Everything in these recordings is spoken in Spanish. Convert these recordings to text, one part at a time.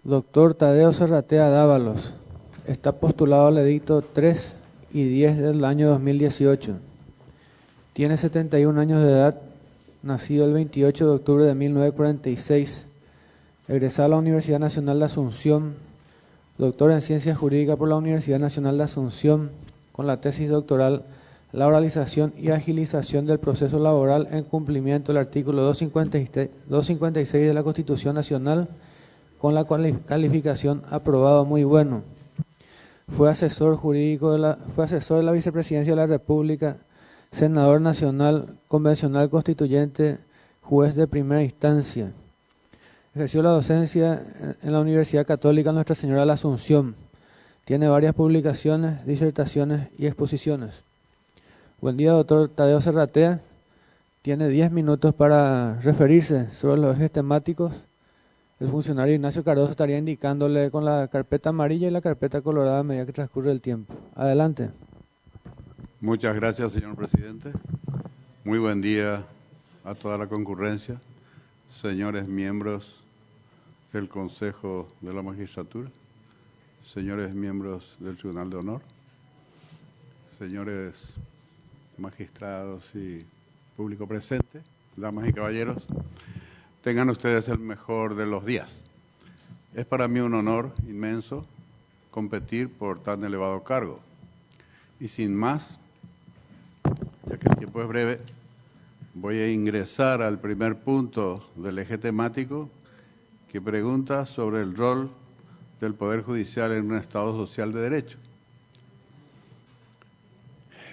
Doctor Tadeo Serratea Dávalos, está postulado al edicto 3 y 10 del año 2018. Tiene 71 años de edad, nacido el 28 de octubre de 1946, egresado a la Universidad Nacional de Asunción, doctor en Ciencias Jurídicas por la Universidad Nacional de Asunción, con la tesis doctoral La oralización y agilización del proceso laboral en cumplimiento del artículo 256 de la Constitución Nacional, con la calificación aprobado muy bueno. Fue asesor de la Vicepresidencia de la República, senador nacional, convencional constituyente, juez de primera instancia. Ejerció la docencia en la Universidad Católica Nuestra Señora de la Asunción. Tiene varias publicaciones, disertaciones y exposiciones. Buen día, doctor Tadeo Serratea. Tiene 10 minutos para referirse sobre los ejes temáticos. El funcionario Ignacio Cardoso estaría indicándole con la carpeta amarilla y la carpeta colorada a medida que transcurre el tiempo. Adelante. Muchas gracias, señor presidente. Muy buen día a toda la concurrencia, señores miembros del Consejo de la Magistratura, señores miembros del Tribunal de Honor, señores magistrados y público presente, damas y caballeros. Tengan ustedes el mejor de los días. Es para mí un honor inmenso competir por tan elevado cargo. Y sin más, ya que el tiempo es breve, voy a ingresar al primer punto del eje temático que pregunta sobre el rol del Poder Judicial en un Estado social de derecho.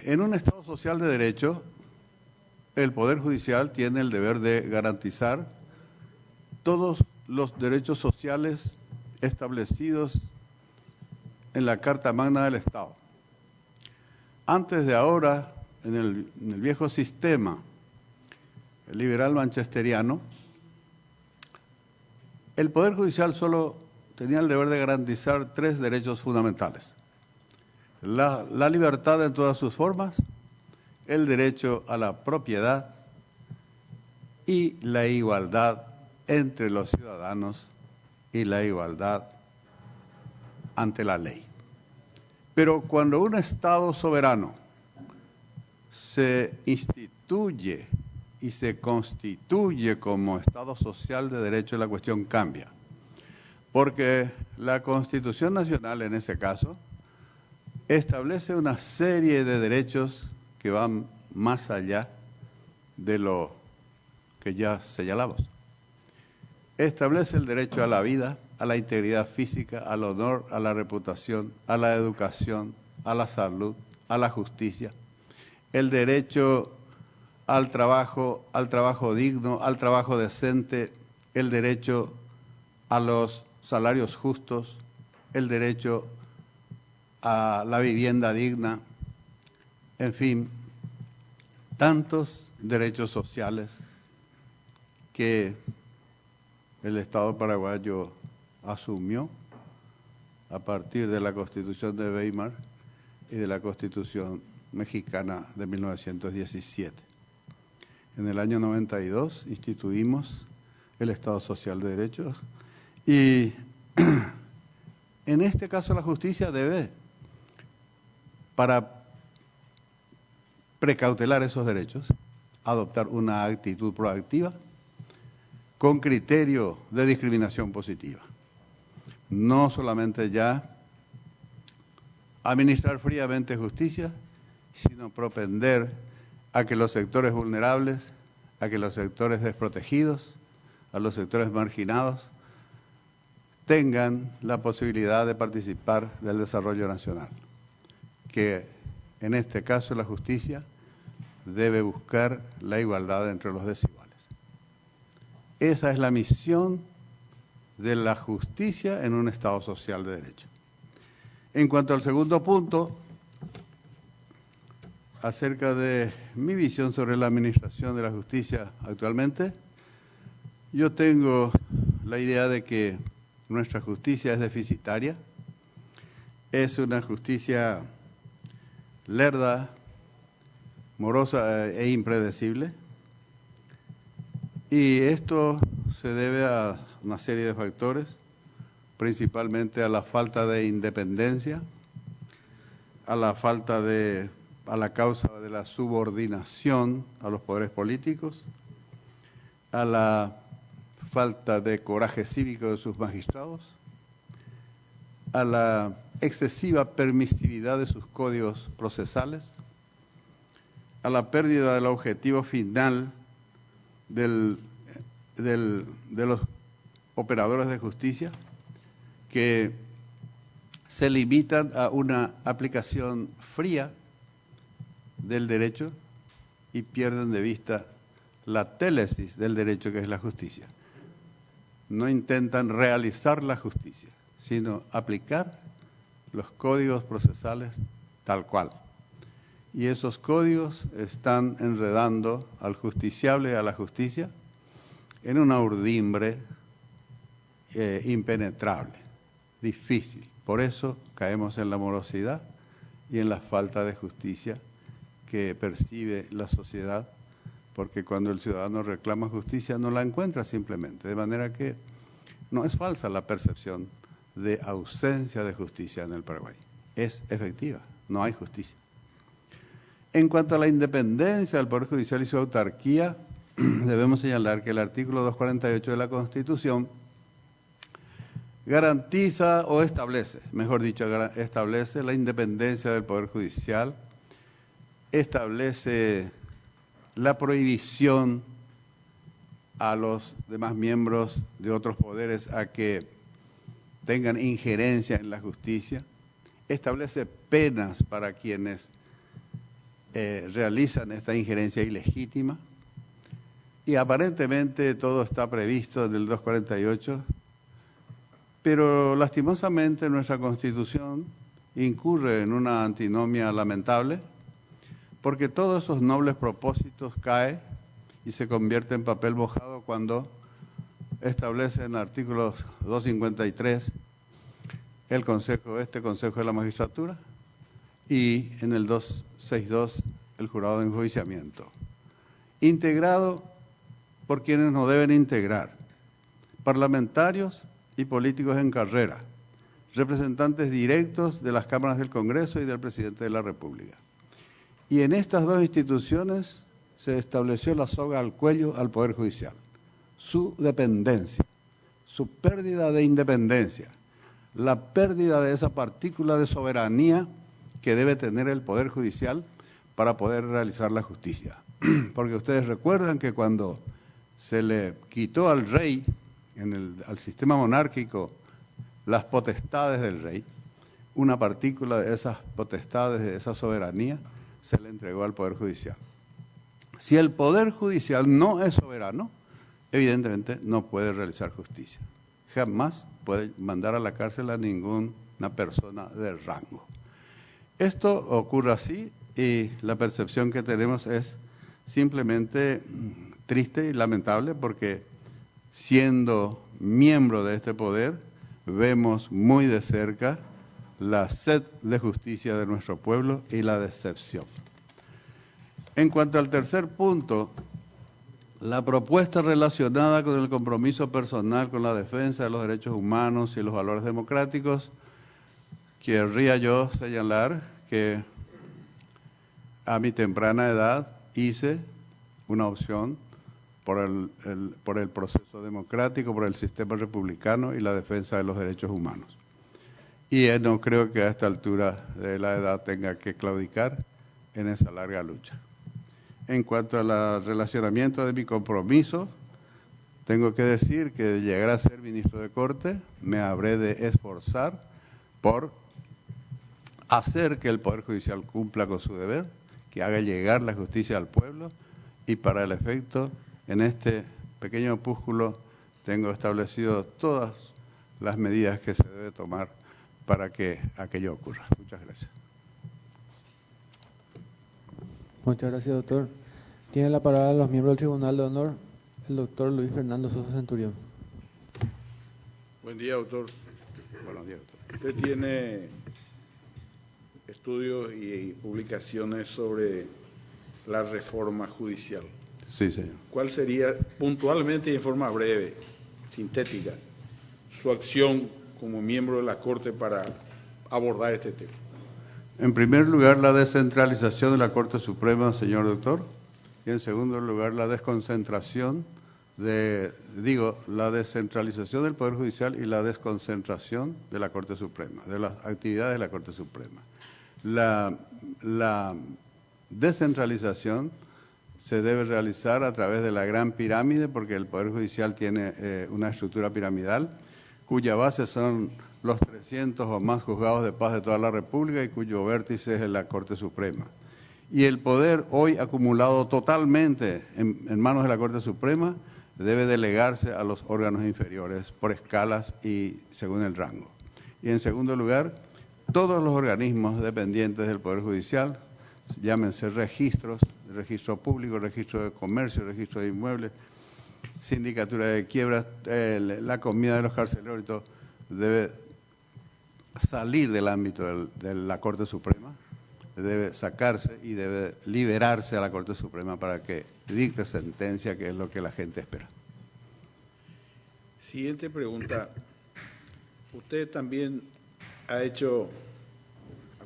En un Estado social de derecho, el Poder Judicial tiene el deber de garantizar todos los derechos sociales establecidos en la Carta Magna del Estado. Antes de ahora, en el viejo sistema liberal manchesteriano, el Poder Judicial solo tenía el deber de garantizar 3 derechos fundamentales: la libertad en todas sus formas, el derecho a la propiedad y la igualdad entre los ciudadanos y la igualdad ante la ley. Pero cuando un Estado soberano se instituye y se constituye como Estado social de derecho, la cuestión cambia. Porque la Constitución Nacional, en ese caso, establece una serie de derechos que van más allá de lo que ya señalamos. Establece el derecho a la vida, a la integridad física, al honor, a la reputación, a la educación, a la salud, a la justicia, el derecho al trabajo digno, al trabajo decente, el derecho a los salarios justos, el derecho a la vivienda digna, en fin, tantos derechos sociales que el Estado paraguayo asumió a partir de la Constitución de Weimar y de la Constitución mexicana de 1917. En el año 92 instituimos el Estado Social de Derechos y en este caso la justicia debe, para precautelar esos derechos, adoptar una actitud proactiva con criterio de discriminación positiva. No solamente ya administrar fríamente justicia, sino propender a que los sectores vulnerables, a que los sectores desprotegidos, a los sectores marginados, tengan la posibilidad de participar del desarrollo nacional. Que en este caso la justicia debe buscar la igualdad entre los desiguales. Esa es la misión de la justicia en un Estado social de derecho. En cuanto al segundo punto, acerca de mi visión sobre la administración de la justicia actualmente, yo tengo la idea de que nuestra justicia es deficitaria, es una justicia lerda, morosa e impredecible, y esto se debe a una serie de factores, principalmente a la falta de independencia, a la causa de la subordinación a los poderes políticos, a la falta de coraje cívico de sus magistrados, a la excesiva permisividad de sus códigos procesales, a la pérdida del objetivo final de los operadores de justicia, que se limitan a una aplicación fría del derecho y pierden de vista la télesis del derecho, que es la justicia. No intentan realizar la justicia, sino aplicar los códigos procesales tal cual. Y esos códigos están enredando al justiciable y a la justicia en una urdimbre impenetrable, difícil. Por eso caemos en la morosidad y en la falta de justicia que percibe la sociedad, porque cuando el ciudadano reclama justicia no la encuentra simplemente. De manera que no es falsa la percepción de ausencia de justicia en el Paraguay. Es efectiva, no hay justicia. En cuanto a la independencia del Poder Judicial y su autarquía, debemos señalar que el artículo 248 de la Constitución garantiza o establece, mejor dicho, establece la independencia del Poder Judicial, establece la prohibición a los demás miembros de otros poderes a que tengan injerencia en la justicia, establece penas para quienes realizan esta injerencia ilegítima, y aparentemente todo está previsto en el 248, pero lastimosamente nuestra Constitución incurre en una antinomia lamentable, porque todos esos nobles propósitos caen y se convierten en papel mojado cuando establece en el artículo 253 este Consejo de la Magistratura, y en el 262 el jurado de enjuiciamiento, integrado por quienes no deben integrar: parlamentarios y políticos en carrera, representantes directos de las cámaras del Congreso y del presidente de la República. Y en estas dos instituciones se estableció la soga al cuello al Poder Judicial, su dependencia, su pérdida de independencia, la pérdida de esa partícula de soberanía que debe tener el Poder Judicial para poder realizar la justicia. Porque ustedes recuerdan que cuando se le quitó al rey, al sistema monárquico, las potestades del rey, una partícula de esas potestades, de esa soberanía, se le entregó al Poder Judicial. Si el Poder Judicial no es soberano, evidentemente no puede realizar justicia. Jamás puede mandar a la cárcel a ninguna persona de rango. Esto ocurre así, y la percepción que tenemos es simplemente triste y lamentable, porque siendo miembro de este poder, vemos muy de cerca la sed de justicia de nuestro pueblo y la decepción. En cuanto al tercer punto, la propuesta relacionada con el compromiso personal con la defensa de los derechos humanos y los valores democráticos, querría yo señalar que a mi temprana edad hice una opción por el proceso democrático, por el sistema republicano y la defensa de los derechos humanos. Y no creo que a esta altura de la edad tenga que claudicar en esa larga lucha. En cuanto al relacionamiento de mi compromiso, tengo que decir que de llegar a ser ministro de Corte, me habré de esforzar por hacer que el Poder Judicial cumpla con su deber, que haga llegar la justicia al pueblo, y para el efecto, en este pequeño opúsculo, tengo establecido todas las medidas que se debe tomar para que aquello ocurra. Muchas gracias. Muchas gracias, doctor. Tiene la palabra los miembros del Tribunal de Honor, el doctor Luis Fernando Sosa Centurión. Buen día, doctor. Buenos días, doctor. Usted tiene estudios y publicaciones sobre la reforma judicial. Sí, señor. ¿Cuál sería, puntualmente y en forma breve, sintética, su acción como miembro de la Corte para abordar este tema? En primer lugar, la descentralización de la Corte Suprema, señor doctor, y en segundo lugar, la desconcentración la descentralización del Poder Judicial y la desconcentración de la Corte Suprema, de las actividades de la Corte Suprema. La descentralización se debe realizar a través de la gran pirámide, porque el Poder Judicial tiene una estructura piramidal, cuya base son los 300 o más juzgados de paz de toda la República y cuyo vértice es la Corte Suprema. Y el poder hoy acumulado totalmente en manos de la Corte Suprema debe delegarse a los órganos inferiores por escalas y según el rango. Y en segundo lugar, todos los organismos dependientes del Poder Judicial, llámense registros, registro público, registro de comercio, registro de inmuebles, sindicatura de quiebras, la comida de los carceleros y todo, debe salir del ámbito de la Corte Suprema, debe sacarse y debe liberarse a la Corte Suprema para que dicte sentencia, que es lo que la gente espera. Siguiente pregunta. Usted también ha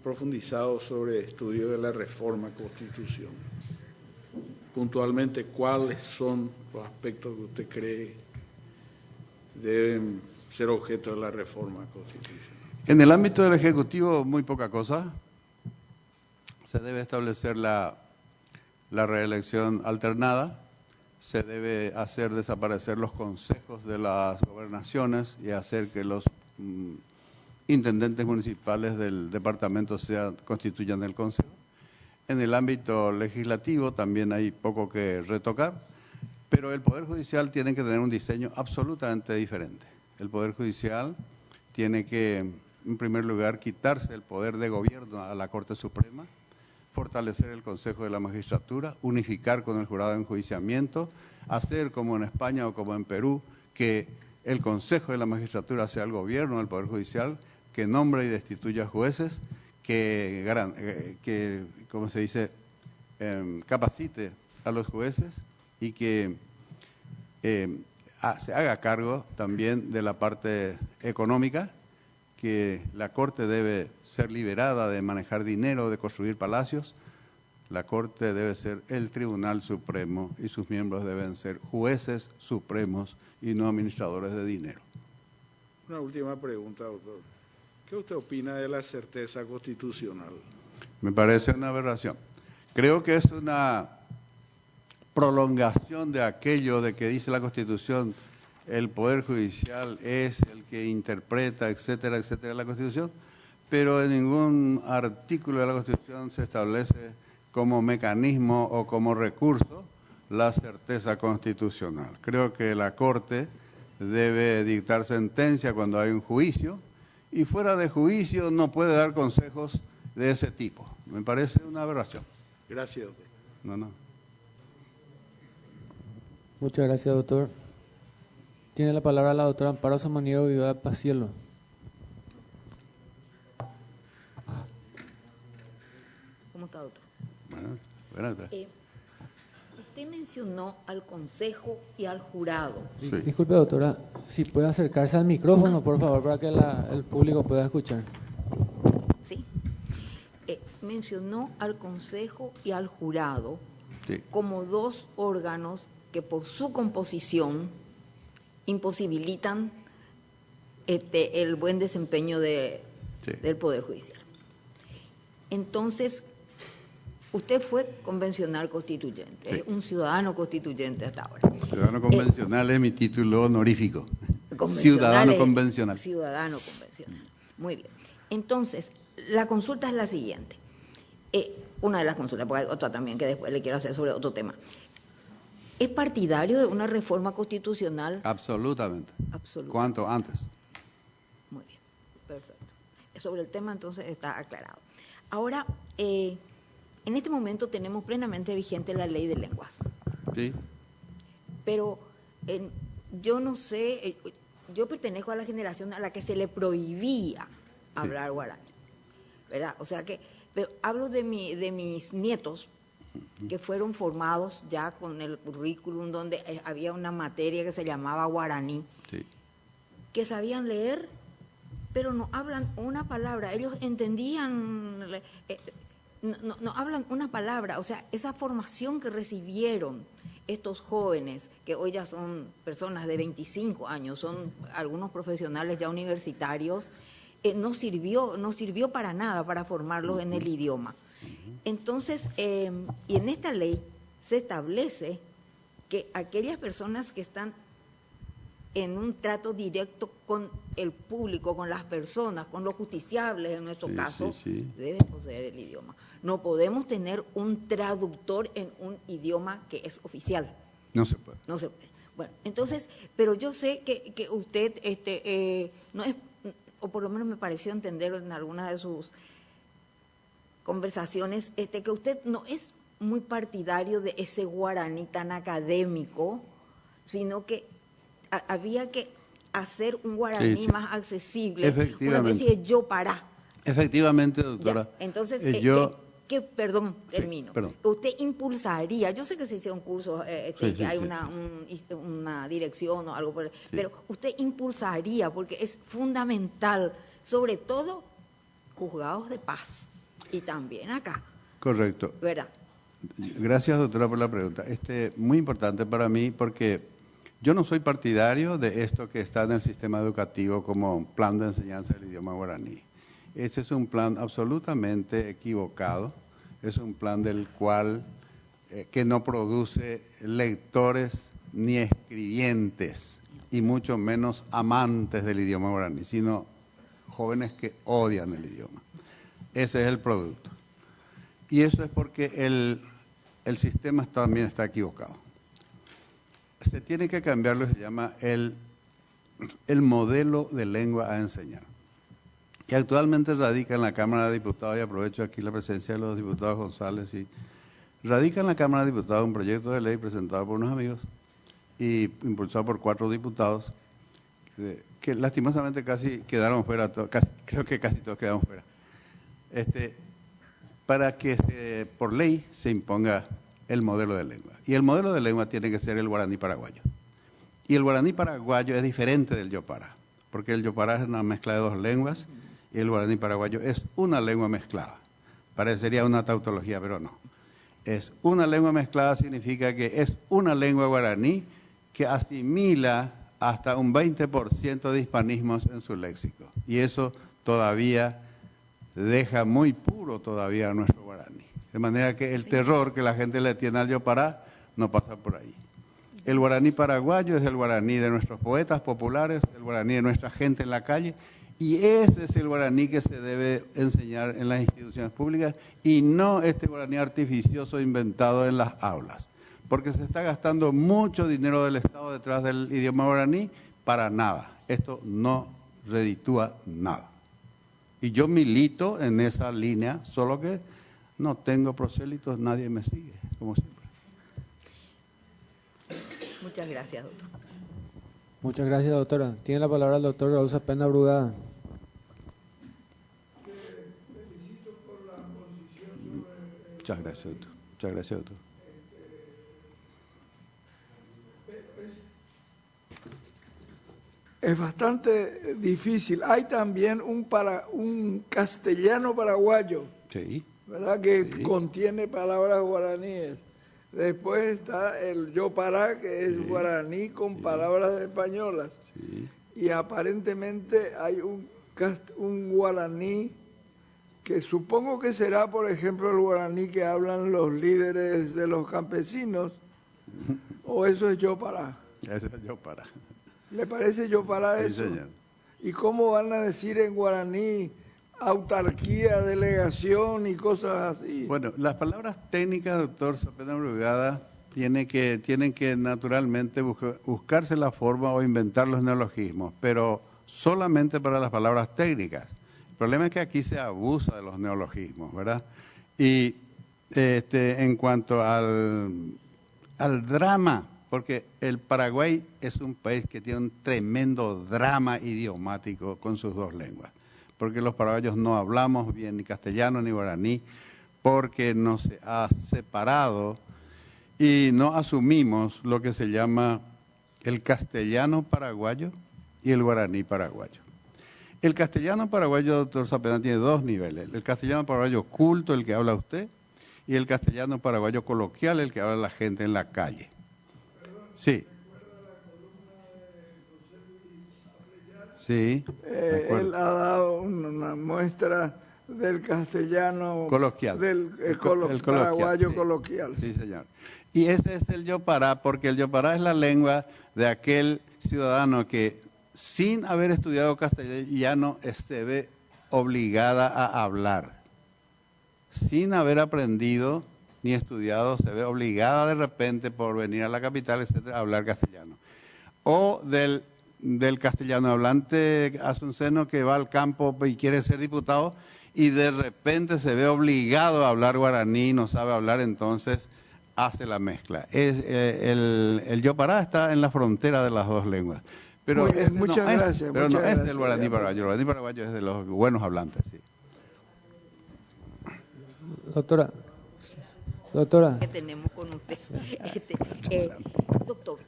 profundizado sobre estudio de la reforma constitucional. Puntualmente, ¿cuáles son los aspectos que usted cree deben ser objeto de la reforma constitucional? En el ámbito del Ejecutivo, muy poca cosa. Se debe establecer la reelección alternada, se debe hacer desaparecer los consejos de las gobernaciones y hacer que los intendentes municipales del departamento constituyan el consejo. En el ámbito legislativo también hay poco que retocar, pero el Poder Judicial tiene que tener un diseño absolutamente diferente. El Poder Judicial tiene que, en primer lugar, quitarse el poder de gobierno a la Corte Suprema, fortalecer el Consejo de la Magistratura, unificar con el jurado de enjuiciamiento, hacer como en España o como en Perú, que el Consejo de la Magistratura sea el gobierno del Poder Judicial, que nombre y destituya jueces, que ¿cómo se dice?, capacite a los jueces y que se haga cargo también de la parte económica, que la Corte debe ser liberada de manejar dinero, de construir palacios. La Corte debe ser el Tribunal Supremo y sus miembros deben ser jueces supremos y no administradores de dinero. Una última pregunta, doctor. ¿Qué usted opina de la certeza constitucional? Me parece una aberración. Creo que es una prolongación de aquello de que dice la Constitución, el Poder Judicial es el que interpreta, etcétera, etcétera, la Constitución, pero en ningún artículo de la Constitución se establece como mecanismo o como recurso la certeza constitucional. Creo que la Corte debe dictar sentencia cuando hay un juicio y fuera de juicio no puede dar consejos de ese tipo. Me parece una aberración. Gracias, doctor. No. Muchas gracias, doctor. Tiene la palabra la doctora Amparo Samaniego Viva Pacielo. ¿Cómo está, doctor? Buenas. Usted mencionó al Consejo y al Jurado. Sí. Disculpe, doctora, si puede acercarse al micrófono, por favor, para que el público pueda escuchar. ¿Sí? Mencionó al Consejo y al Jurado Sí. como dos órganos que por su composición imposibilitan el buen desempeño del Poder Judicial. Entonces, usted fue convencional constituyente, Sí. es un ciudadano constituyente hasta ahora. Ciudadano convencional es mi título honorífico. Convencional Ciudadano es convencional. Ciudadano convencional. Muy bien. Entonces, la consulta es la siguiente. Una de las consultas, porque hay otra también que después le quiero hacer sobre otro tema. ¿Es partidario de una reforma constitucional? Absolutamente. Absolutamente. ¿Cuánto antes? Muy bien, perfecto. Sobre el tema entonces está aclarado. Ahora, en este momento tenemos plenamente vigente la ley de lenguas, Sí. pero yo no sé, yo pertenezco a la generación a la que se le prohibía hablar guaraní, ¿verdad? O sea que, pero hablo de mis nietos, que fueron formados ya con el currículum donde había una materia que se llamaba guaraní, Sí. que sabían leer pero no hablan una palabra. Ellos entendían, no hablan una palabra. O sea, esa formación que recibieron estos jóvenes, que hoy ya son personas de 25 años, son algunos profesionales ya universitarios, no sirvió para nada para formarlos en el idioma. Entonces, y en esta ley se establece que aquellas personas que están en un trato directo con el público, con las personas, con los justiciables en nuestro caso, deben poseer el idioma. No podemos tener un traductor en un idioma que es oficial. No se puede. No se puede. Bueno, entonces, pero yo sé que usted no es, o por lo menos me pareció entender en alguna de sus conversaciones, que usted no es muy partidario de ese guaraní tan académico, sino que había que hacer un guaraní más accesible. Efectivamente. Una especie de yo para. Efectivamente, doctora. Ya. Entonces, perdón, termino. Perdón. Usted impulsaría, yo sé que se hicieron cursos, que hay una dirección o algo por pero usted impulsaría, porque es fundamental, sobre todo juzgados de paz y también acá. Correcto. ¿Verdad? Gracias, doctora, por la pregunta. Muy importante para mí porque yo no soy partidario de esto que está en el sistema educativo como plan de enseñanza del idioma guaraní. Ese es un plan absolutamente equivocado, es un plan del cual que no produce lectores ni escribientes, y mucho menos amantes del idioma guaraní, sino jóvenes que odian el idioma. Ese es el producto. Y eso es porque el sistema también está equivocado. Se tiene que cambiar lo que se llama el modelo de lengua a enseñar. Y actualmente radica en la Cámara de Diputados, y aprovecho aquí la presencia de los diputados González, y radica en la Cámara de Diputados un proyecto de ley presentado por unos amigos y impulsado por 4 diputados, que lastimosamente casi quedaron fuera, creo que casi todos quedamos fuera, para que por ley se imponga el modelo de lengua. Y el modelo de lengua tiene que ser el guaraní paraguayo. Y el guaraní paraguayo es diferente del yopara, porque el yopara es una mezcla de 2 lenguas, y el guaraní paraguayo es una lengua mezclada. Parecería una tautología, pero no. Es una lengua mezclada, significa que es una lengua guaraní que asimila hasta un 20% de hispanismos en su léxico. Y eso todavía deja muy puro todavía a nuestro guaraní. De manera que el terror que la gente le tiene al yopara no pasa por ahí. El guaraní paraguayo es el guaraní de nuestros poetas populares, el guaraní de nuestra gente en la calle, y ese es el guaraní que se debe enseñar en las instituciones públicas y no este guaraní artificioso inventado en las aulas. Porque se está gastando mucho dinero del Estado detrás del idioma guaraní para nada. Esto no reditúa nada. Y yo milito en esa línea, solo que no tengo prosélitos, nadie me sigue, como siempre. Muchas gracias, doctor. Muchas gracias, doctora. Tiene la palabra el doctor Raúl Zapena Brugada. Muchas gracias, doctor. Muchas gracias, doctor. Es bastante difícil. Hay también un castellano paraguayo, Sí. ¿verdad? Que contiene palabras guaraníes. Después está el yopará, que es guaraní con palabras españolas. Sí. Y aparentemente hay un guaraní que supongo que será, por ejemplo, el guaraní que hablan los líderes de los campesinos, o eso es yopará. Eso es yopara. ¿Le parece yopará Sí, eso? señor. ¿Y cómo van a decir en guaraní autarquía, delegación y cosas así? Bueno, las palabras técnicas, doctor Zapena Brugada, tienen que naturalmente buscarse la forma o inventar los neologismos, pero solamente para las palabras técnicas. El problema es que aquí se abusa de los neologismos, ¿verdad? Y en cuanto al drama, porque el Paraguay es un país que tiene un tremendo drama idiomático con sus 2 lenguas, porque los paraguayos no hablamos bien ni castellano ni guaraní, porque no se ha separado y no asumimos lo que se llama el castellano paraguayo y el guaraní paraguayo. El castellano paraguayo, doctor Zapena, tiene dos niveles. El castellano paraguayo culto, el que habla usted, y el castellano paraguayo coloquial, el que habla la gente en la calle. Sí. Sí. de acuerdo. Él ha dado una muestra del castellano Coloquial. del El coloquial, paraguayo sí. coloquial. Sí, señor. Y ese es el yopará, porque el yopará es la lengua de aquel ciudadano que, sin haber estudiado castellano, se ve obligada a hablar. Sin haber aprendido ni estudiado, se ve obligada de repente por venir a la capital, etcétera, a hablar castellano. O del castellano hablante asunceno que va al campo y quiere ser diputado y de repente se ve obligado a hablar guaraní, no sabe hablar, entonces hace la mezcla. El yopará está en la frontera de las dos lenguas. Pero Muy bien, muchas gracias. Pero muchas no es gracias, del guaraní digamos. paraguayo. El guaraní paraguayo es de los buenos hablantes, sí. Doctora, Que tenemos con usted. Doctor,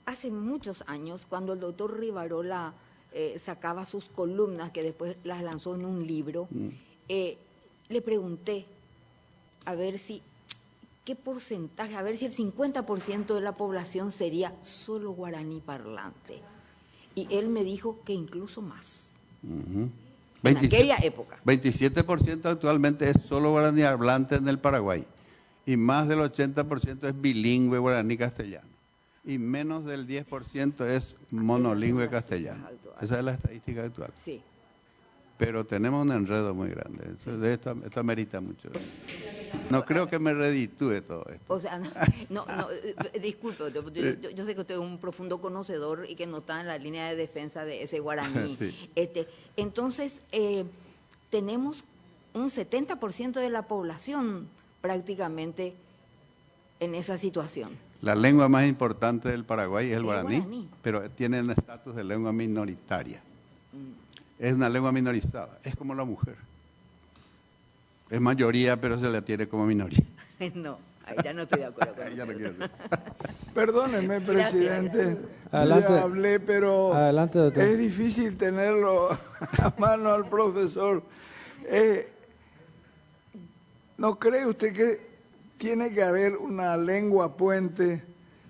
hace muchos años, cuando el doctor Rivarola sacaba sus columnas, que después las lanzó en un libro, le pregunté a ver si, qué porcentaje, a ver si el 50% de la población sería solo guaraní parlante. Y él me dijo que incluso más. Ujú. En aquella época. 27% actualmente es solo guaraní hablante en el Paraguay. Y más del 80% es bilingüe guaraní-castellano. Y menos del 10% es monolingüe Esas son las castellano. cifras actuales. Esa es la estadística actual. Sí. Pero tenemos un enredo muy grande. Esto amerita mucho. No creo que me reditúe todo esto. O sea, disculpe, yo sé que usted es un profundo conocedor y que no está en la línea de defensa de ese guaraní. Sí. Entonces, tenemos un 70% de la población prácticamente en esa situación. La lengua más importante del Paraguay es el El guaraní, guaraní. pero tiene el estatus de lengua minoritaria. Es una lengua minorizada, es como la mujer. Es mayoría, pero se la tiene como minoría. No, ahí ya no estoy de acuerdo con Ya no usted. quiero decir. Perdóneme, Gracias. presidente. Adelante. Ya hablé, pero Adelante, doctor. es difícil tenerlo a mano al profesor. ¿No cree usted que tiene que haber una lengua puente,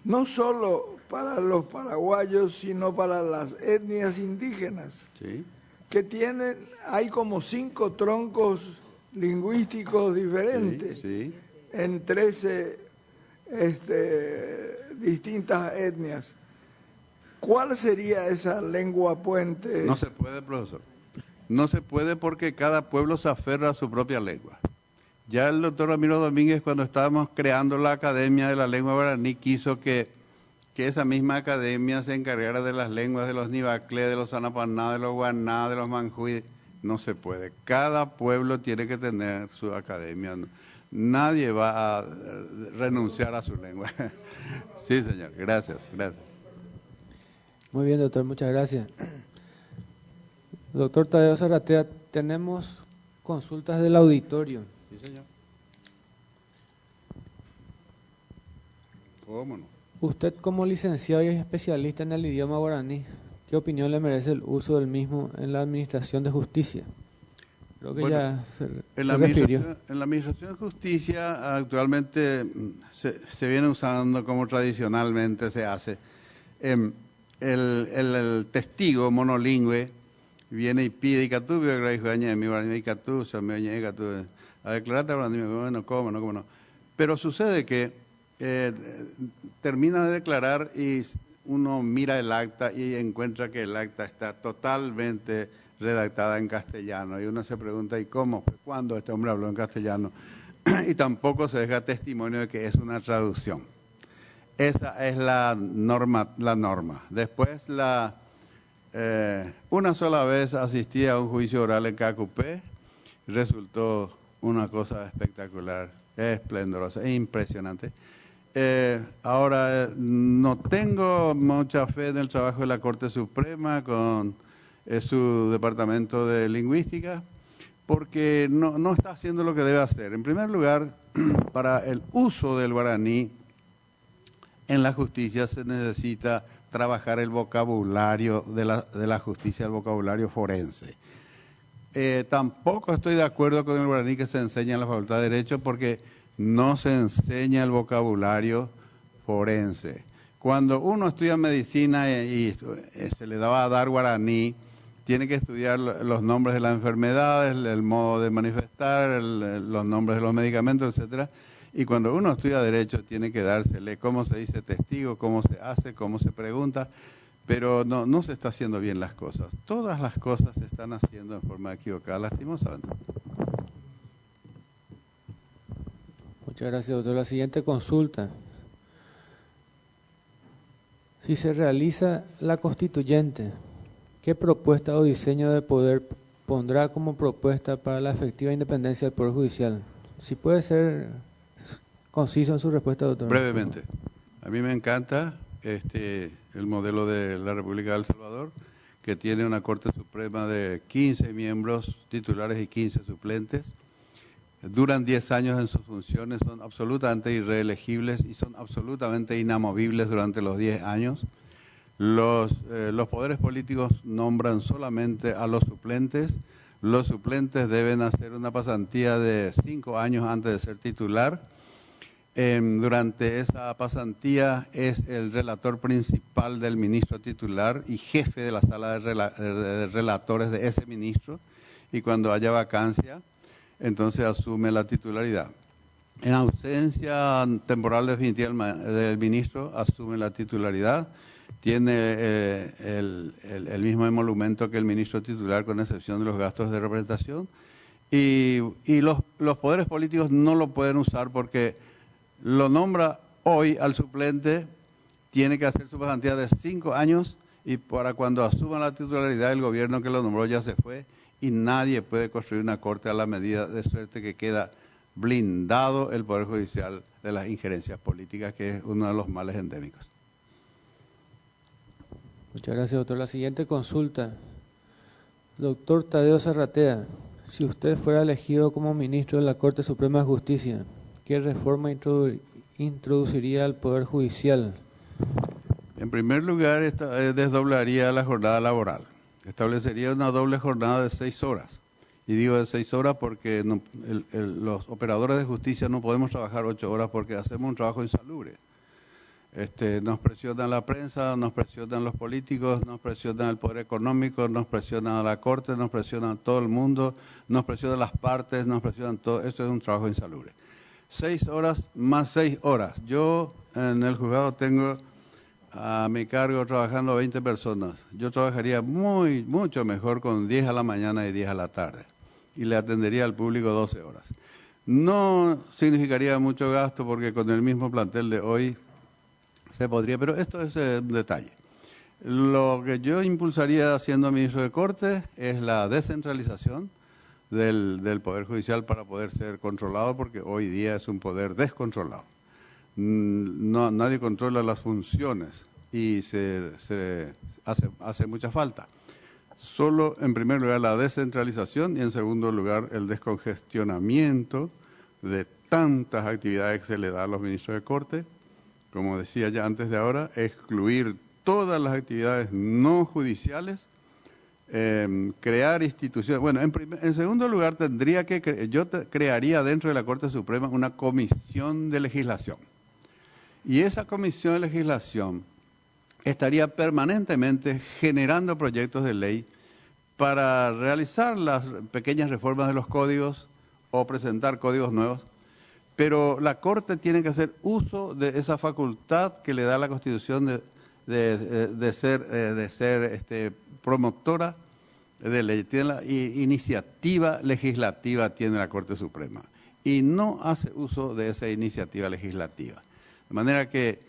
no solo para los paraguayos, sino para las etnias indígenas, Sí. que hay como 5 troncos lingüísticos diferentes Sí. en 13 distintas etnias? ¿Cuál sería esa lengua puente? No se puede, profesor. No se puede porque cada pueblo se aferra a su propia lengua. Ya el doctor Ramiro Domínguez, cuando estábamos creando la Academia de la Lengua Guaraní, quiso que esa misma academia se encargara de las lenguas de los Nivaclé, de los Anapaná, de los Guaná, de los Manjuí. No se puede. Cada pueblo tiene que tener su academia. Nadie va a renunciar a su lengua. Sí, señor. Gracias, gracias. Muy bien, doctor, muchas gracias. Doctor Tadeo Zaratea, tenemos consultas del auditorio. Sí, señor. ¿Cómo no? Usted, como licenciado y especialista en el idioma guaraní, ¿qué opinión le merece el uso del mismo en la administración de justicia? Creo que Bueno, ya se En la refirió. administración de justicia actualmente se viene usando como tradicionalmente se hace. El testigo monolingüe viene y pide y catú, a declararte, bueno, cómo no. Pero sucede que termina de declarar y uno mira el acta y encuentra que el acta está totalmente redactada en castellano. Y uno se pregunta, ¿y cómo? ¿Cuándo este hombre habló en castellano? Y tampoco se deja testimonio de que es una traducción. Esa es la norma. Después, una sola vez asistí a un juicio oral en Cacupé, resultó una cosa espectacular, esplendorosa, e impresionante. Ahora, no tengo mucha fe en el trabajo de la Corte Suprema con su departamento de lingüística, porque no está haciendo lo que debe hacer. En primer lugar, para el uso del guaraní en la justicia se necesita trabajar el vocabulario de la justicia, el vocabulario forense. Tampoco estoy de acuerdo con el guaraní que se enseña en la Facultad de Derecho porque no se enseña el vocabulario forense. Cuando uno estudia medicina y se le daba a dar guaraní, tiene que estudiar los nombres de las enfermedades, el modo de manifestar, los nombres de los medicamentos, etcétera. Y cuando uno estudia Derecho tiene que dársele cómo se dice testigo, cómo se hace, cómo se pregunta, pero no se está haciendo bien las cosas. Todas las cosas se están haciendo en forma equivocada, lastimosamente. Muchas gracias, doctor. La siguiente consulta. Si se realiza la constituyente, ¿qué propuesta o diseño de poder pondrá como propuesta para la efectiva independencia del Poder Judicial? Si puede ser conciso en su respuesta, doctor. Brevemente. A mí me encanta el modelo de la República de El Salvador, que tiene una Corte Suprema de 15 miembros titulares y 15 suplentes. Duran 10 años en sus funciones, son absolutamente irreelegibles y son absolutamente inamovibles durante los 10 años. Los poderes políticos nombran solamente a los suplentes. Los suplentes deben hacer una pasantía de 5 años antes de ser titular. Durante esa pasantía es el relator principal del ministro titular y jefe de la sala de relatores de ese ministro. Y cuando haya vacancia, entonces asume la titularidad. En ausencia temporal definitiva del ministro, asume la titularidad. Tiene el mismo emolumento que el ministro titular, con excepción de los gastos de representación. Y los poderes políticos no lo pueden usar porque lo nombra hoy al suplente, tiene que hacer su pasantía de 5 años y para cuando asuma la titularidad el gobierno que lo nombró ya se fue y nadie puede construir una corte a la medida, de suerte que queda blindado el Poder Judicial de las injerencias políticas, que es uno de los males endémicos. Muchas gracias, doctor. La siguiente consulta. Doctor Tadeo Zarratea, si usted fuera elegido como ministro de la Corte Suprema de Justicia, ¿qué reforma introduciría al Poder Judicial? En primer lugar, desdoblaría la jornada laboral. Establecería una doble jornada de 6 horas. Y digo de 6 horas porque los operadores de justicia no podemos trabajar 8 horas porque hacemos un trabajo insalubre. Nos presiona la prensa, nos presionan los políticos, nos presiona el poder económico, nos presiona la Corte, nos presiona todo el mundo, nos presionan las partes, nos presionan todo. Esto es un trabajo insalubre. 6 horas más 6 horas. Yo en el juzgado tengo a mi cargo trabajando 20 personas. Yo trabajaría mucho mejor con 10 a la mañana y 10 a la tarde. Y le atendería al público 12 horas. No significaría mucho gasto porque con el mismo plantel de hoy se podría, pero esto es un detalle. Lo que yo impulsaría siendo ministro de Corte es la descentralización del Poder Judicial para poder ser controlado, porque hoy día es un poder descontrolado. Nadie controla las funciones y hace mucha falta. Solo, en primer lugar, la descentralización y, en segundo lugar, el descongestionamiento de tantas actividades que se le da a los ministros de Corte. Como decía ya antes de ahora, excluir todas las actividades no judiciales, crear instituciones. Bueno, en segundo lugar, yo crearía dentro de la Corte Suprema una comisión de legislación. Y esa comisión de legislación estaría permanentemente generando proyectos de ley para realizar las pequeñas reformas de los códigos o presentar códigos nuevos. Pero la Corte tiene que hacer uso de esa facultad que le da la Constitución de ser promotora de ley. Tiene la iniciativa legislativa, tiene la Corte Suprema. Y no hace uso de esa iniciativa legislativa. De manera que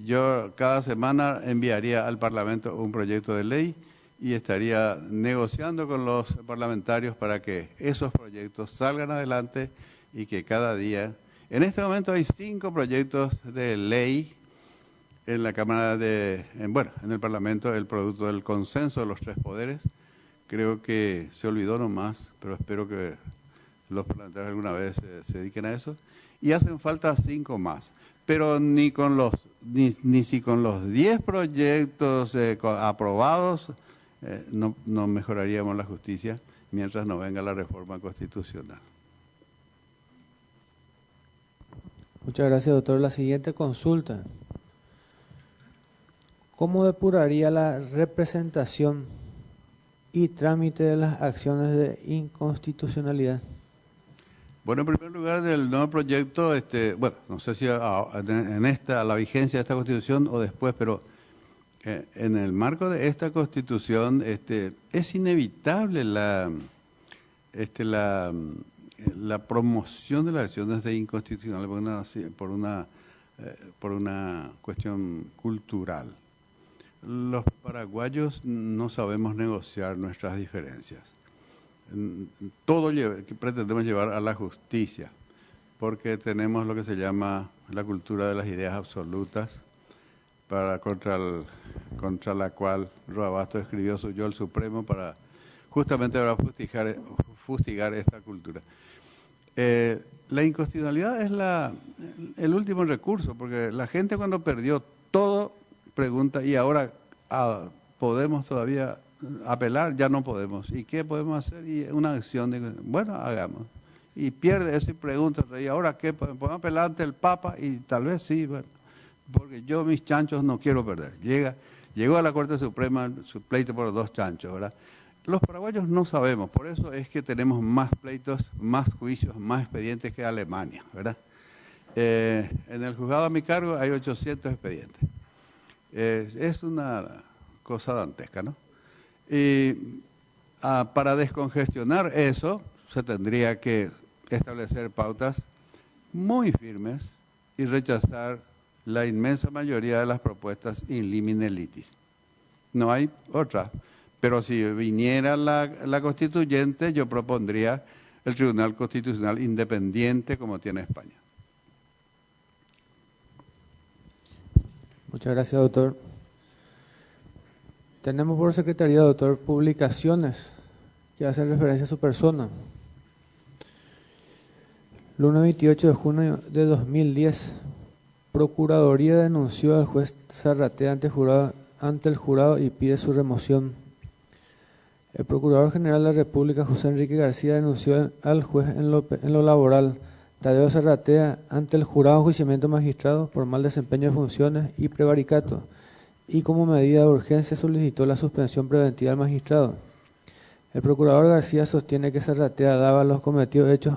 yo cada semana enviaría al Parlamento un proyecto de ley y estaría negociando con los parlamentarios para que esos proyectos salgan adelante y que cada día... En este momento hay 5 proyectos de ley en la Cámara en el Parlamento, el producto del consenso de los 3 poderes. Creo que se olvidó nomás, pero espero que los parlamentarios alguna vez se dediquen a eso. Y hacen falta 5 más, pero ni con los ni si con los 10 proyectos aprobados no mejoraríamos la justicia mientras no venga la reforma constitucional. Muchas gracias, doctor. La siguiente consulta. ¿Cómo depuraría la representación y trámite de las acciones de inconstitucionalidad? Bueno, en primer lugar, del nuevo proyecto, bueno, no sé si en la vigencia de esta Constitución o después, pero en el marco de esta Constitución es inevitable la promoción de las acciones de inconstitucionalidad por una cuestión cultural. Los paraguayos no sabemos negociar nuestras diferencias. Todo pretendemos llevar a la justicia, porque tenemos lo que se llama la cultura de las ideas absolutas, contra la cual Roa Bastos escribió su Yo el Supremo para justamente para fustigar esta cultura. La inconstitucionalidad es el último recurso, porque la gente cuando perdió todo pregunta, ¿y ahora podemos todavía apelar? Ya no podemos. ¿Y qué podemos hacer? Y una acción de, bueno, hagamos. Y pierde eso y pregunta, ¿y ahora qué? ¿Podemos apelar ante el Papa? Y tal vez sí, bueno, porque yo mis chanchos no quiero perder. Llegó a la Corte Suprema su pleito por los 2 chanchos, ¿verdad? Los paraguayos no sabemos, por eso es que tenemos más pleitos, más juicios, más expedientes que Alemania, ¿verdad? En el juzgado a mi cargo hay 800 expedientes. Es una cosa dantesca, ¿no? Y para descongestionar eso, se tendría que establecer pautas muy firmes y rechazar la inmensa mayoría de las propuestas in limine litis. No hay otra. Pero si viniera la constituyente, yo propondría el Tribunal Constitucional independiente como tiene España. Muchas gracias, doctor. Tenemos por secretaría, doctor, publicaciones que hacen referencia a su persona. Lunes 28 de junio de 2010, Procuraduría denunció al juez Zarratea ante el jurado y pide su remoción. El Procurador General de la República, José Enrique García, denunció al juez en lo laboral, Tadeo Zarratea, ante el jurado de enjuiciamiento magistrado por mal desempeño de funciones y prevaricato, y como medida de urgencia solicitó la suspensión preventiva del magistrado. El Procurador García sostiene que Zarratea Dávalos cometió hechos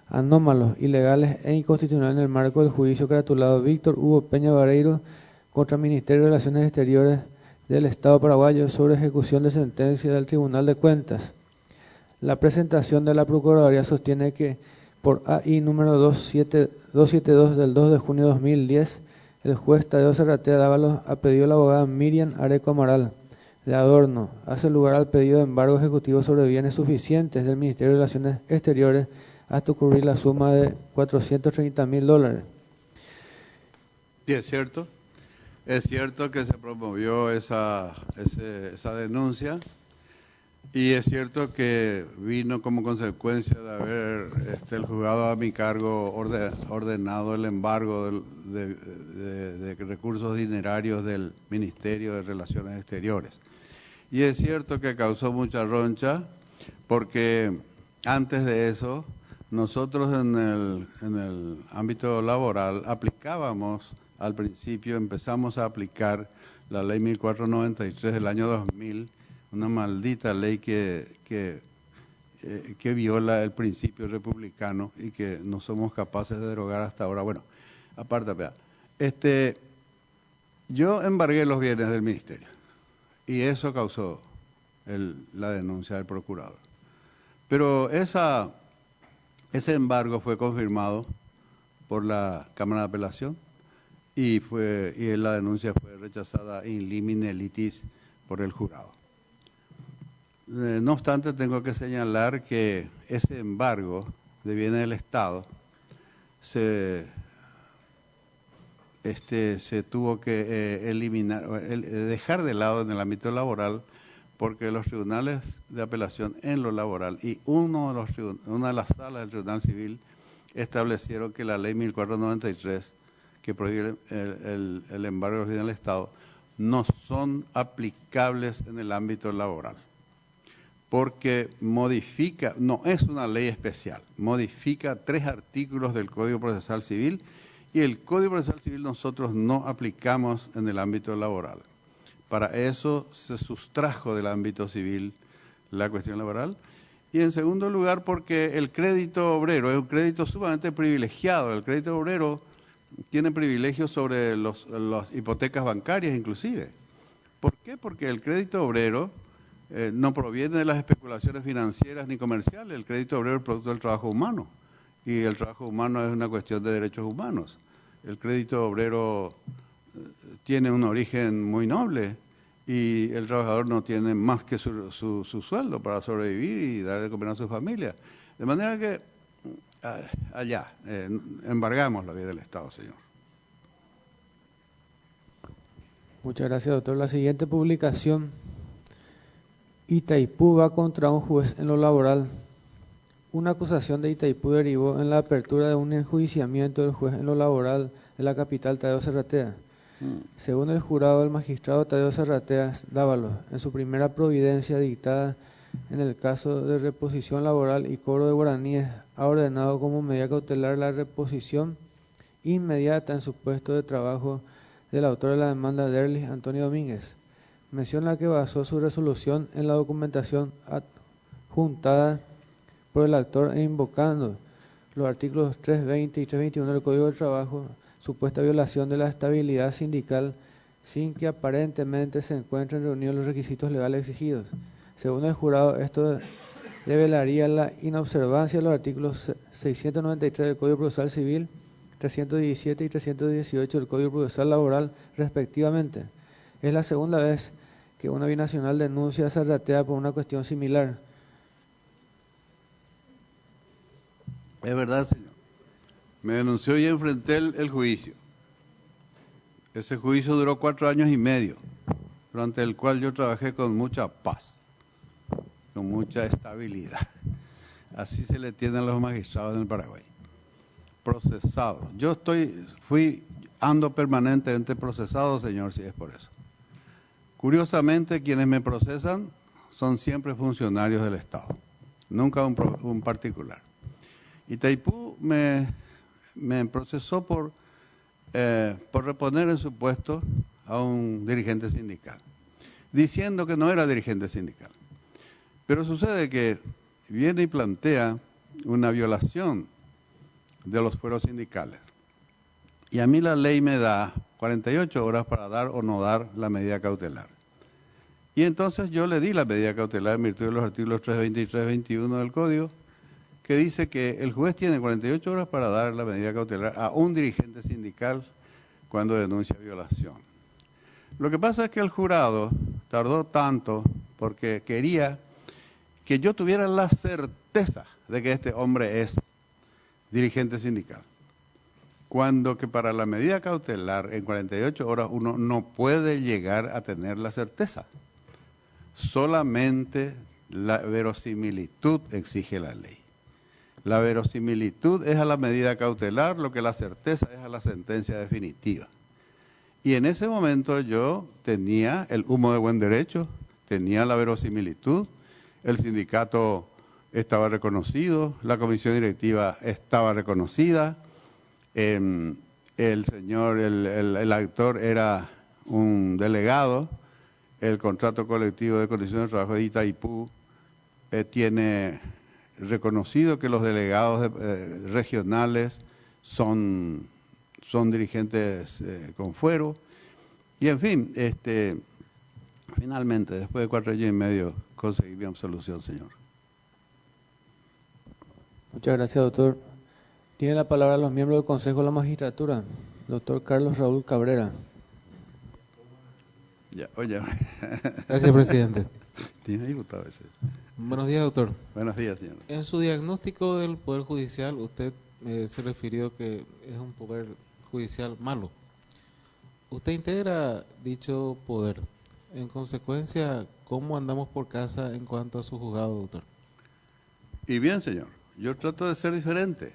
anómalos, ilegales e inconstitucionales en el marco del juicio caratulado Víctor Hugo Peña Vareiro contra el Ministerio de Relaciones Exteriores del Estado paraguayo sobre ejecución de sentencia del Tribunal de Cuentas. La presentación de la Procuraduría sostiene que por AI número 272 del 2 de junio de 2010, el juez Tadeo Zarratea Dávalos, a pedido de la abogada Miriam Areco Amaral de Adorno, hace lugar al pedido de embargo ejecutivo sobre bienes suficientes del Ministerio de Relaciones Exteriores hasta cubrir la suma de $430,000. Sí, es cierto. Es cierto que se promovió esa denuncia y es cierto que vino como consecuencia de haber el juzgado a mi cargo ordenado el embargo de recursos dinerarios del Ministerio de Relaciones Exteriores. Y es cierto que causó mucha roncha porque antes de eso nosotros en el ámbito laboral al principio empezamos a aplicar la ley 1493 del año 2000, una maldita ley que viola el principio republicano y que no somos capaces de derogar hasta ahora. Bueno, aparte, yo embargué los bienes del ministerio y eso causó la denuncia del procurador. Pero ese embargo fue confirmado por la Cámara de Apelación y la denuncia fue rechazada in limine litis por el jurado. No obstante, tengo que señalar que ese embargo de bienes del Estado se tuvo que dejar de lado en el ámbito laboral porque los tribunales de apelación en lo laboral y una de las salas del Tribunal Civil establecieron que la ley 1493 que prohíben el embargo de los bienes del Estado no son aplicables en el ámbito laboral, porque modifica, no es una ley especial, modifica 3 artículos del Código Procesal Civil, y el Código Procesal Civil nosotros no aplicamos en el ámbito laboral. Para eso se sustrajo del ámbito civil la cuestión laboral. Y en segundo lugar, porque el crédito obrero es un crédito sumamente privilegiado. El crédito obrero tiene privilegios sobre las hipotecas bancarias inclusive. ¿Por qué? Porque el crédito obrero no proviene de las especulaciones financieras ni comerciales. El crédito obrero es producto del trabajo humano. Y el trabajo humano es una cuestión de derechos humanos. El crédito obrero tiene un origen muy noble y el trabajador no tiene más que su sueldo para sobrevivir y dar de comer a su familia. De manera que embargamos la vida del Estado, señor. Muchas gracias, doctor. La siguiente publicación: Itaipú va contra un juez en lo laboral. Una acusación de Itaipú derivó en la apertura de un enjuiciamiento del juez en lo laboral de la capital, Tadeo Serratea. Según el jurado, el magistrado Tadeo Serratea Dávalos, en su primera providencia dictada en el caso de reposición laboral y cobro de guaraníes, ha ordenado como medida cautelar la reposición inmediata en su puesto de trabajo del autor de la demanda, Derlis Antonio Domínguez, mención la que basó su resolución en la documentación adjuntada por el actor e invocando los artículos 320 y 321 del Código del Trabajo, supuesta violación de la estabilidad sindical sin que aparentemente se encuentren reunidos los requisitos legales exigidos. Según el jurado, esto revelaría la inobservancia de los artículos 693 del Código Procesal Civil, 317 y 318 del Código Procesal Laboral, respectivamente. Es la segunda vez que una binacional denuncia a Serratea por una cuestión similar. Es verdad, señor. Me denunció y enfrenté el juicio. Ese juicio duró 4 años y medio, durante el cual yo trabajé con mucha paz, con mucha estabilidad. Así se le tiene a los magistrados en el Paraguay. Procesado. Yo ando permanentemente procesado, señor, si es por eso. Curiosamente, quienes me procesan son siempre funcionarios del Estado, nunca un particular. Itaipú me procesó por reponer en su puesto a un dirigente sindical, diciendo que no era dirigente sindical. Pero sucede que viene y plantea una violación de los fueros sindicales. Y a mí la ley me da 48 horas para dar o no dar la medida cautelar. Y entonces yo le di la medida cautelar en virtud de los artículos 320 y 321 del Código, que dice que el juez tiene 48 horas para dar la medida cautelar a un dirigente sindical cuando denuncia violación. Lo que pasa es que el jurado tardó tanto porque quería que yo tuviera la certeza de que este hombre es dirigente sindical, cuando que para la medida cautelar en 48 horas uno no puede llegar a tener la certeza. Solamente la verosimilitud exige la ley. La verosimilitud es a la medida cautelar, lo que la certeza es a la sentencia definitiva. Y en ese momento yo tenía el humo de buen derecho, tenía la verosimilitud, el sindicato estaba reconocido, la comisión directiva estaba reconocida, el actor era un delegado, el contrato colectivo de condiciones de trabajo de Itaipú tiene reconocido que los delegados regionales son dirigentes con fuero, y en fin, finalmente, después de 4 años y medio, conseguí mi absolución, señor. Muchas gracias, doctor. Tiene la palabra los miembros del Consejo de la Magistratura. Doctor Carlos Raúl Cabrera. Ya, oye. Gracias, presidente. ¿Tiene diputado ese? Buenos días, doctor. Buenos días, señor. En su diagnóstico del Poder Judicial, usted se refirió que es un Poder Judicial malo. Usted integra dicho poder. En consecuencia, ¿cómo andamos por casa en cuanto a su juzgado, doctor? Y bien, señor, yo trato de ser diferente.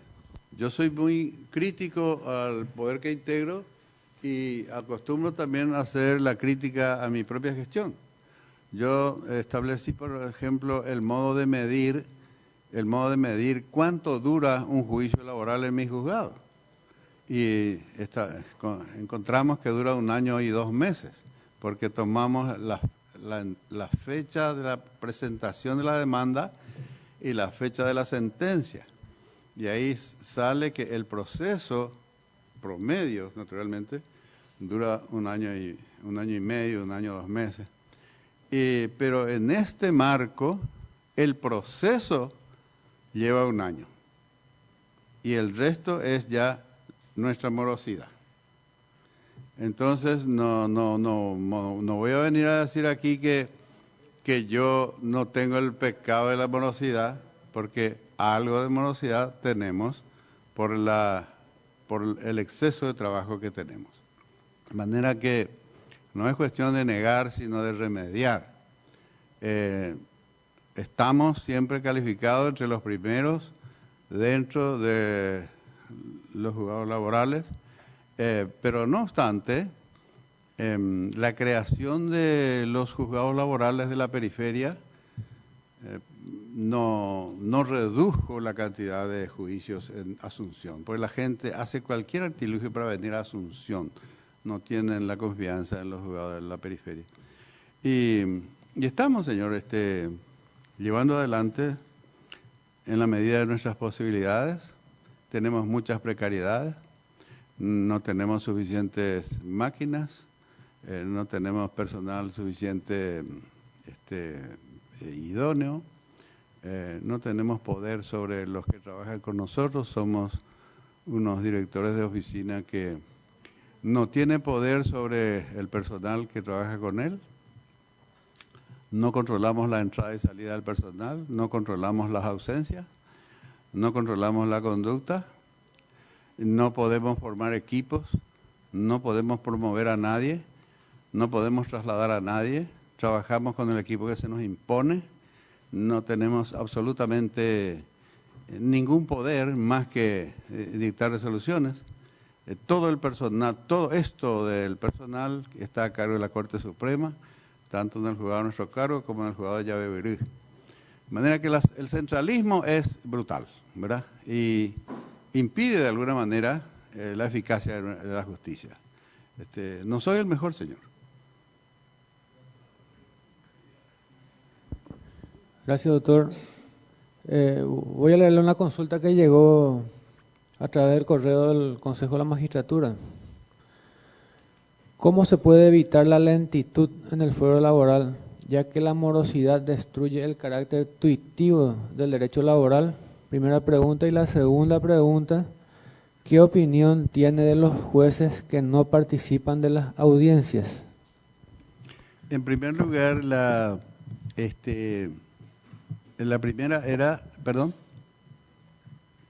Yo soy muy crítico al poder que integro y acostumbro también a hacer la crítica a mi propia gestión. Yo establecí, por ejemplo, el modo de medir cuánto dura un juicio laboral en mi juzgado. Y encontramos que dura 1 año y 2 meses, porque tomamos la fecha de la presentación de la demanda y la fecha de la sentencia. Y ahí sale que el proceso promedio, naturalmente, dura 1 año y medio, 1 año, 2 meses. Pero en este marco, el proceso lleva 1 año. Y el resto es ya nuestra morosidad. Entonces, no voy a venir a decir aquí que yo no tengo el pecado de la morosidad, porque algo de morosidad tenemos por el exceso de trabajo que tenemos. De manera que no es cuestión de negar, sino de remediar. Estamos siempre calificados entre los primeros dentro de los juzgados laborales, pero no obstante, la creación de los juzgados laborales de la periferia no redujo la cantidad de juicios en Asunción, porque la gente hace cualquier artilugio para venir a Asunción, no tienen la confianza en los juzgados de la periferia. Y estamos, señor, llevando adelante en la medida de nuestras posibilidades. Tenemos muchas precariedades, no tenemos suficientes máquinas, no tenemos personal suficiente idóneo, no tenemos poder sobre los que trabajan con nosotros, somos unos directores de oficina que no tienen poder sobre el personal que trabaja con él, no controlamos la entrada y salida del personal, no controlamos las ausencias, no controlamos la conducta, no podemos formar equipos, no podemos promover a nadie, no podemos trasladar a nadie, trabajamos con el equipo que se nos impone, no tenemos absolutamente ningún poder más que dictar resoluciones. Todo el personal, todo esto del personal está a cargo de la Corte Suprema, tanto en el juzgado de nuestro cargo como en el juzgado de Llavevirú. De manera que el centralismo es brutal, ¿verdad? Y impide de alguna manera la eficacia de la justicia. No soy el mejor, señor. Gracias, doctor. Voy a leerle una consulta que llegó a través del correo del Consejo de la Magistratura. ¿Cómo se puede evitar la lentitud en el fuero laboral, ya que la morosidad destruye el carácter tuitivo del derecho laboral? Primera pregunta. Y la segunda pregunta, ¿qué opinión tiene de los jueces que no participan de las audiencias? En primer lugar, la primera era, perdón,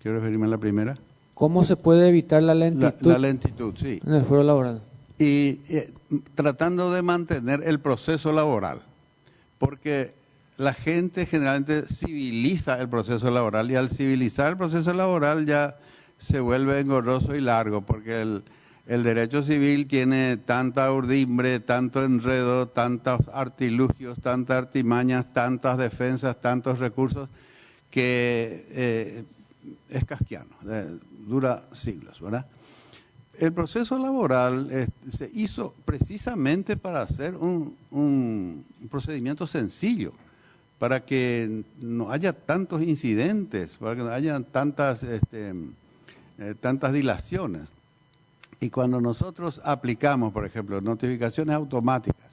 quiero referirme a la primera. ¿Cómo se puede evitar la lentitud, la lentitud, sí, en el fuero laboral? Y tratando de mantener el proceso laboral, porque la gente generalmente civiliza el proceso laboral y al civilizar el proceso laboral ya se vuelve engorroso y largo, porque el derecho civil tiene tanta urdimbre, tanto enredo, tantos artilugios, tantas artimañas, tantas defensas, tantos recursos, que es kafkiano, dura siglos, ¿verdad? El proceso laboral se hizo precisamente para hacer un procedimiento sencillo, para que no haya tantos incidentes, para que no haya tantas dilaciones. Y cuando nosotros aplicamos, por ejemplo, notificaciones automáticas,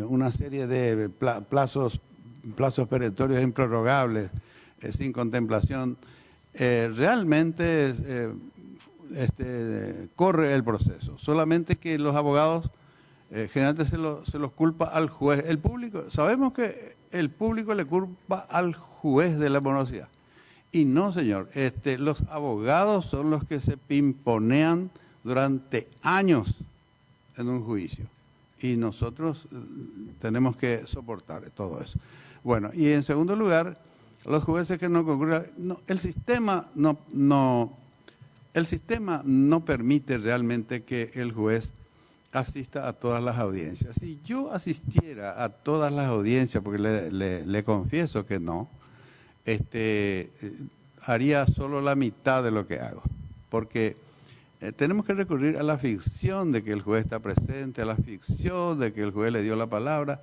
una serie de plazos perentorios improrrogables, sin contemplación, realmente corre el proceso. Solamente que los abogados generalmente se los culpa al juez. El público, sabemos que el público le culpa al juez de la morosidad. Y no, señor, los abogados son los que se pimponean durante años en un juicio. Y nosotros tenemos que soportar todo eso. Bueno, y en segundo lugar, Los jueces que no concurren, el sistema no permite realmente que el juez asista a todas las audiencias. Si yo asistiera a todas las audiencias, porque le confieso que no, haría solo la mitad de lo que hago. Porque tenemos que recurrir a la ficción de que el juez está presente, a la ficción de que el juez le dio la palabra.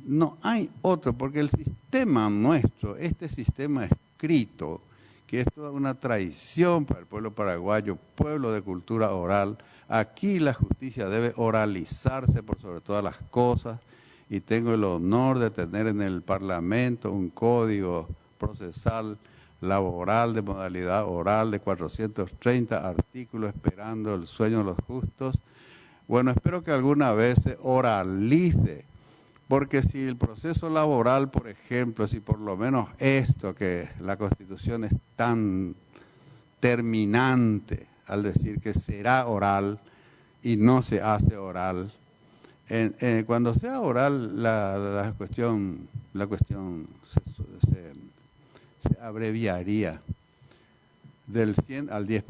No hay otro, porque el sistema nuestro, este sistema escrito, que es toda una traición para el pueblo paraguayo, pueblo de cultura oral, aquí la justicia debe oralizarse por sobre todas las cosas, y tengo el honor de tener en el Parlamento un código procesal laboral de modalidad oral de 430 artículos esperando el sueño de los justos. Bueno, espero que alguna vez se oralice, porque si el proceso laboral, por ejemplo, si por lo menos esto, que la Constitución es tan terminante al decir que será oral y no se hace oral, cuando sea oral la cuestión se abreviaría del 100 al 10%.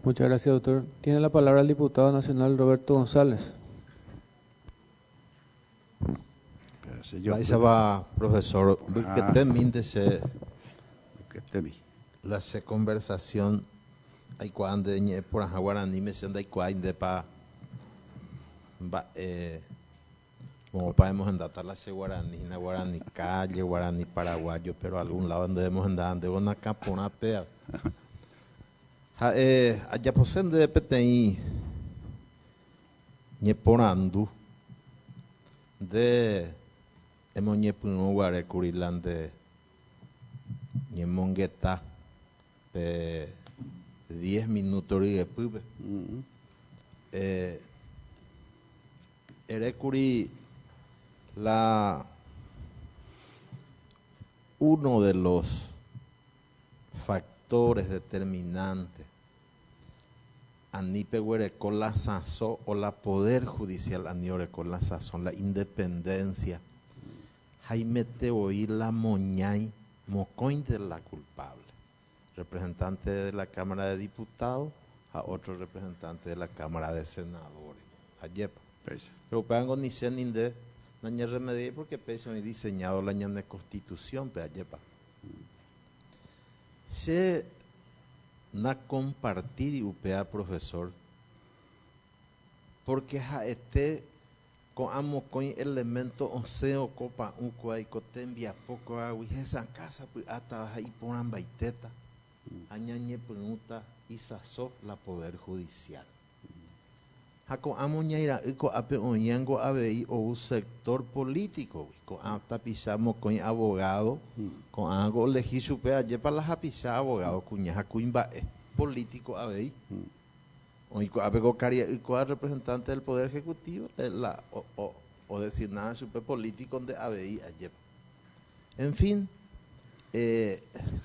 Muchas gracias, doctor. Tiene la palabra el diputado nacional Roberto González. Vaisaba, profesor, que termine la conversación hay cuando por guaraní me siento hay cuando pa como podemos andar la guaraní calle, guaraní paraguayo, pero algún lado debemos andar de una capona pea. Allá poseen de PTI ñeporandu de hemos ñepunu guare curilande ñemongueta 10 minutos y después Erecuri uno de los factores determinantes anipe con la sazón o la poder judicial aniore con la sazón, la independencia. Jaime Teoí la moñay mocoin de la culpable, representante de la Cámara de Diputados a otro representante de la Cámara de Senadores. Ayepa. Pero pango ni se ni de naña remedio porque peso ni diseñado la ña de constitución pe ayepa. Se na compartir y upea profesor porque con amo con elemento oseo copa un cuay cotembia poco agua y esa casa pues hasta ahí ponan baiteta añañe pregunta y sazó la poder judicial. Con amo ñaira con ape oñango abei o un sector político con hasta pisamos con abogado con algo elegí supea lleva la japisa abogado cuñaja cuimba político abei hoy con ape caria y con representante del poder ejecutivo o designada super político de abei ayer. En fin,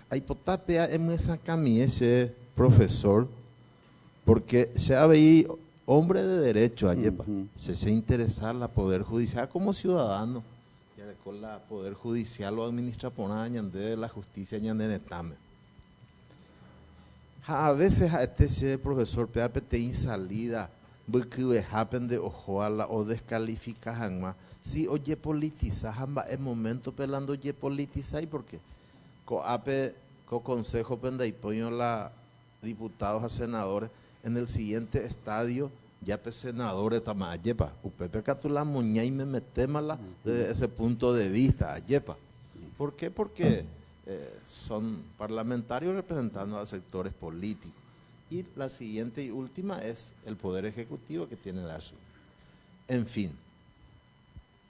hay potapea en esa camisa ese profesor porque se abei hombre de derecho ayer se interesar la poder judicial como ciudadano ya con la poder judicial o administra por de la justicia ñanetame. A veces a este profesor PAPT en salida porque happen de ojoala o descalifica hanma si oye politiza hamba el momento pelando oye politiza y porque coape consejo penda y poño la diputados a senadores en el siguiente estadio ya pe senadores tama ayepa upepe catula moña y me metémala desde ese punto de vista ayepa. ¿Por qué? Porque son parlamentarios representando a sectores políticos. Y la siguiente y última es el Poder Ejecutivo que tiene dar su. En fin.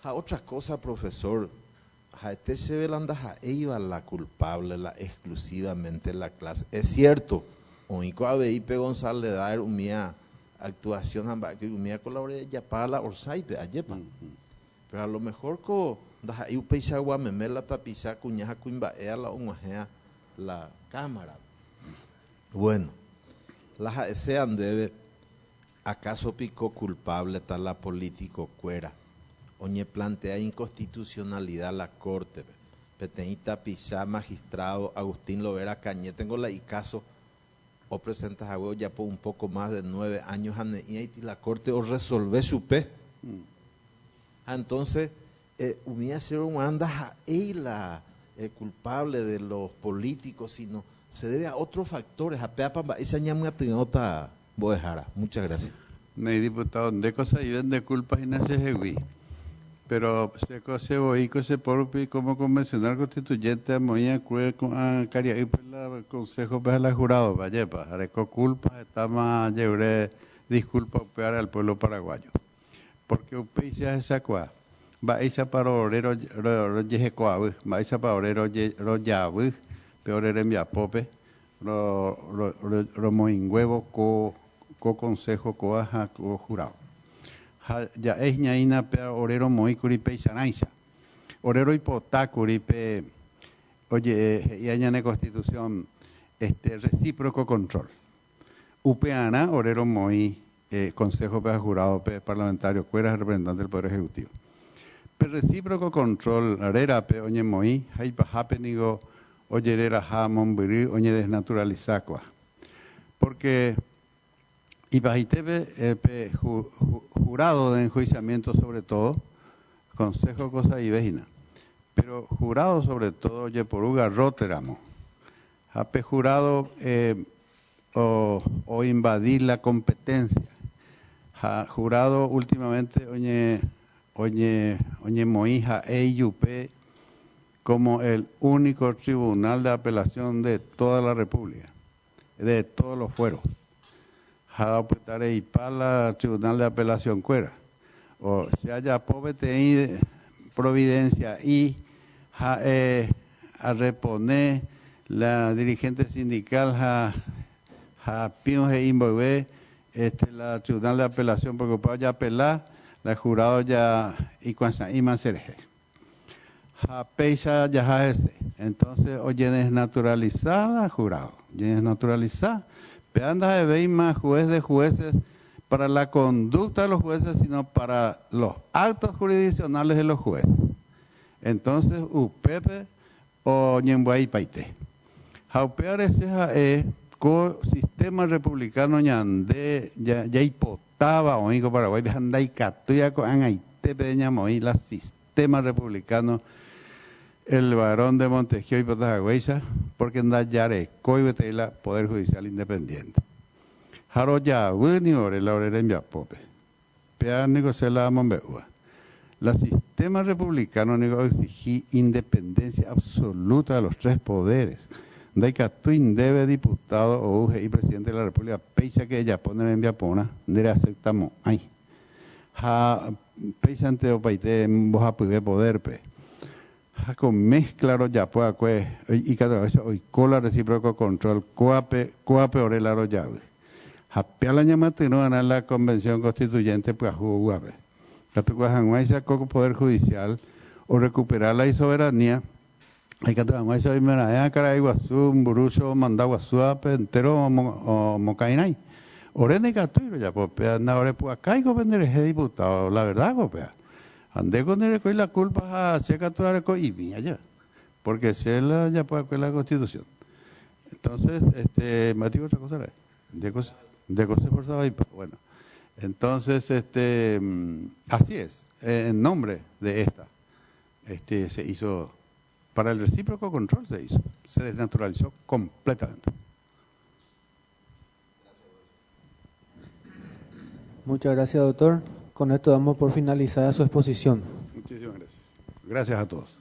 A otras cosas, profesor, a este se velanda a ella la culpable, la exclusivamente la clase. Es cierto, único a P. González dar una actuación que una colaboración ya para la Orsaipe, ayepa. Pero a lo mejor da y upeichagua meme la tapiza cuñaja cuimba la ungajea la cámara. Bueno, las sean debe acaso picó culpable tal la político cuera. Oñe plantea inconstitucionalidad la corte. Peteñita Pichá, magistrado Agustín Lovera Cañé, tengo la caso o presentas a huevo ya por un poco más de 9 años y la corte o resolver su pe. Entonces, unía ser un anda la culpable de los políticos, sino se debe a otros factores. A Peapa, esa ñama nota boejara. Muchas gracias. No hay diputado, de cosas y de culpas y nace jeguí. Pero se voy se por como convencional constituyente amoya cue con caria y el consejo para la jurado vaya para areco culpa está más lleve disculpa pear al pueblo paraguayo porque upeisa esa cua va esa para orero roje coa va esa para orero royabu peor en mi apope ro moingüevo co consejo coaja co jurado ya es ñaina pe orero moi curipe isanaisa orero hipotá curipe oye y añane constitución recíproco control upeana orero moi consejo pe jurado pe parlamentario cuera representante del poder ejecutivo pero recíproco control arera pe oñe moi hay pa hapenigo oyerera ha monbiri oñe desnaturalizakwa porque y Bajitepe, jurado de enjuiciamiento sobre todo, consejo cosa y vejina, pero jurado sobre todo, Yeporuga Roteramo, hape jurado o invadir la competencia, jurado últimamente, oñe moija EIUP como el único tribunal de apelación de toda la República, de todos los fueros. Y para la Tribunal de Apelación Cuera. O se haya pobrete providencia y a reponer la dirigente sindical a Pionge Imbobe la Tribunal de Apelación porque para ya apelar la jurado ya y cuanza iman serje. A peisa ya ese. Entonces oye desnaturalizar la jurado, desnaturalizar. Pero anda de ver más juez de jueces para la conducta de los jueces, sino para los actos jurisdiccionales de los jueces. Entonces, UPEPE o Ñembuay Paite. Jaupear ese co sistema republicano ñande ya hipotaba o hijo Paraguay, anda y catuya con Aitepe de Ñamoí, la sistema republicano. El varón de Montejo y Potagüeyza, porque anda yare coibetela Poder Judicial Independiente. Jaro ya, ni ore la orera en Viapope. Pea negociar la Mombeua. La sistema republicano exigí independencia absoluta de los tres poderes. Daikatuin debe diputado o UGE y presidente de la República, peisa que ella pone en Viapona, debe aceptamos. Ay. Ja, peisa ante o paite en boja pude poder pe. Con mezcla ya pues y cada vez hoy cola recíproco control coape orela ro llave hapea la llamate no ganar la convención constituyente pues jugabe catuajanguaisa con poder judicial o recuperar la soberanía hay catuajanguaisa y mera cara iguazú buruso mandaguazuape entero o mocainay orene catuiro ya pues anda ore pues acá y vender ese diputado la verdad copia ande con el la culpa a seca tu arco y vi allá, porque se la ya puede la Constitución. Entonces, Mateo otra cosa de cosas forzaba y bueno. Entonces, así es, en nombre de esta, se hizo para el recíproco control se desnaturalizó completamente. Muchas gracias, doctor. Con esto damos por finalizada su exposición. Muchísimas gracias. Gracias a todos.